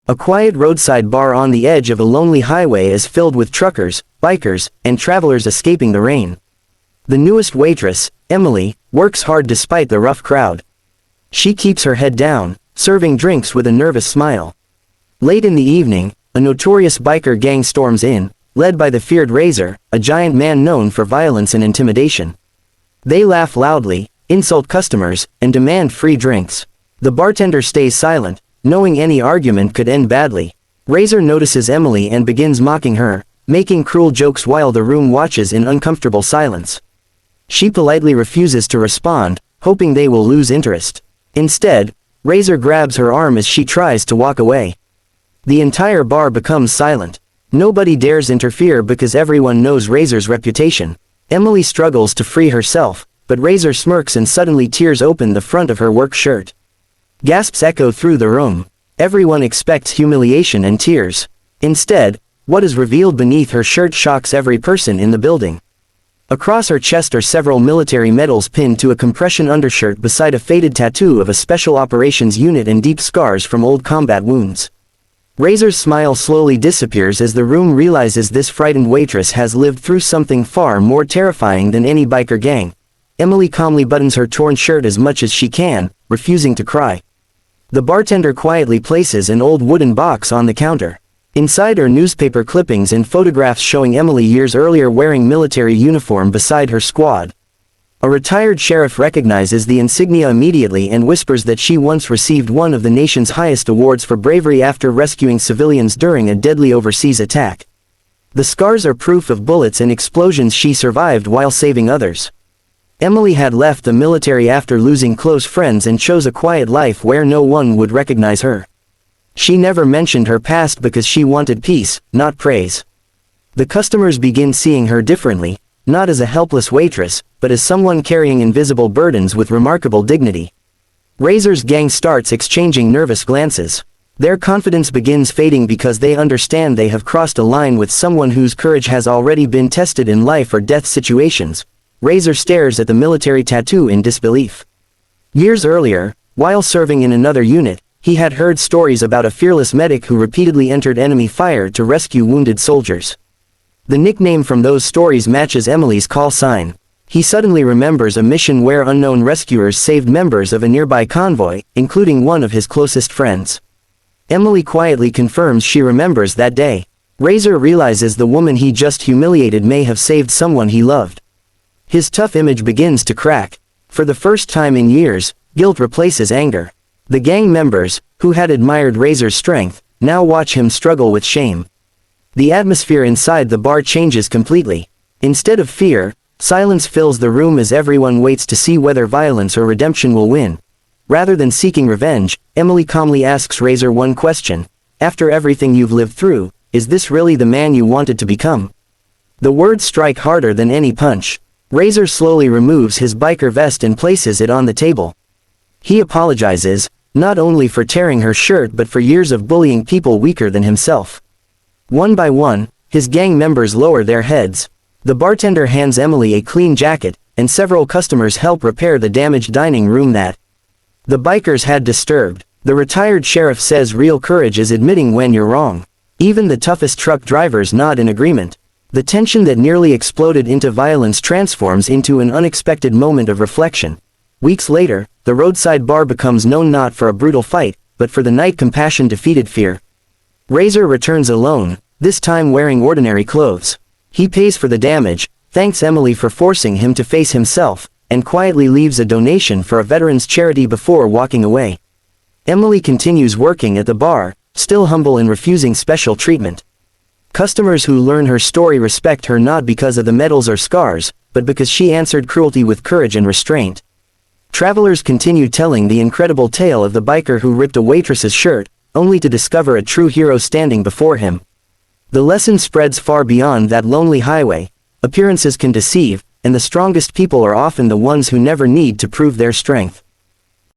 A quiet roadside bar on the edge of a lonely highway is filled with truckers, bikers, and travelers escaping the rain. The newest waitress, Emily, works hard despite the rough crowd. She keeps her head down, serving drinks with a nervous smile. Late in the evening, a notorious biker gang storms in, led by the feared Razor, a giant man known for violence and intimidation. They laugh loudly, insult customers, and demand free drinks. The bartender stays silent, knowing any argument could end badly. Razor notices Emily and begins mocking her, making cruel jokes while the room watches in uncomfortable silence. She politely refuses to respond, hoping they will lose interest. Instead, Razor grabs her arm as she tries to walk away. The entire bar becomes silent. Nobody dares interfere because everyone knows Razor's reputation. Emily struggles to free herself, but Razor smirks and suddenly tears open the front of her work shirt. Gasps echo through the room. Everyone expects humiliation and tears. Instead, what is revealed beneath her shirt shocks every person in the building. Across her chest are several military medals pinned to a compression undershirt beside a faded tattoo of a special operations unit and deep scars from old combat wounds. Razor's smile slowly disappears as the room realizes this frightened waitress has lived through something far more terrifying than any biker gang. Emily calmly buttons her torn shirt as much as she can, refusing to cry. The bartender quietly places an old wooden box on the counter. Inside are newspaper clippings and photographs showing Emily years earlier wearing military uniform beside her squad. A retired sheriff recognizes the insignia immediately and whispers that she once received one of the nation's highest awards for bravery after rescuing civilians during a deadly overseas attack. The scars are proof of bullets and explosions she survived while saving others. Emily had left the military after losing close friends and chose a quiet life where no one would recognize her. She never mentioned her past because she wanted peace, not praise. The customers begin seeing her differently, not as a helpless waitress, but as someone carrying invisible burdens with remarkable dignity. Razor's gang starts exchanging nervous glances. Their confidence begins fading because they understand they have crossed a line with someone whose courage has already been tested in life or death situations. Razor stares at the military tattoo in disbelief. Years earlier, while serving in another unit, he had heard stories about a fearless medic who repeatedly entered enemy fire to rescue wounded soldiers. The nickname from those stories matches Emily's call sign. He suddenly remembers a mission where unknown rescuers saved members of a nearby convoy, including one of his closest friends. Emily quietly confirms she remembers that day. Razor realizes the woman he just humiliated may have saved someone he loved. His tough image begins to crack. For the first time in years, guilt replaces anger. The gang members, who had admired Razor's strength, now watch him struggle with shame. The atmosphere inside the bar changes completely. Instead of fear, silence fills the room as everyone waits to see whether violence or redemption will win. Rather than seeking revenge, Emily calmly asks Razor one question. After everything you've lived through, is this really the man you wanted to become? The words strike harder than any punch. Razor slowly removes his biker vest and places it on the table. He apologizes, not only for tearing her shirt but for years of bullying people weaker than himself. One by one, his gang members lower their heads. The bartender hands Emily a clean jacket, and several customers help repair the damaged dining room that the bikers had disturbed. The retired sheriff says real courage is admitting when you're wrong. Even the toughest truck drivers nod in agreement. The tension that nearly exploded into violence transforms into an unexpected moment of reflection. Weeks later, the roadside bar becomes known not for a brutal fight, but for the night compassion defeated fear. Razor returns alone, this time wearing ordinary clothes. He pays for the damage, thanks Emily for forcing him to face himself, and quietly leaves a donation for a veterans charity before walking away. Emily continues working at the bar, still humble and refusing special treatment. Customers who learn her story respect her not because of the medals or scars, but because she answered cruelty with courage and restraint. Travelers continue telling the incredible tale of the biker who ripped a waitress's shirt, only to discover a true hero standing before him. The lesson spreads far beyond that lonely highway. Appearances can deceive, and the strongest people are often the ones who never need to prove their strength.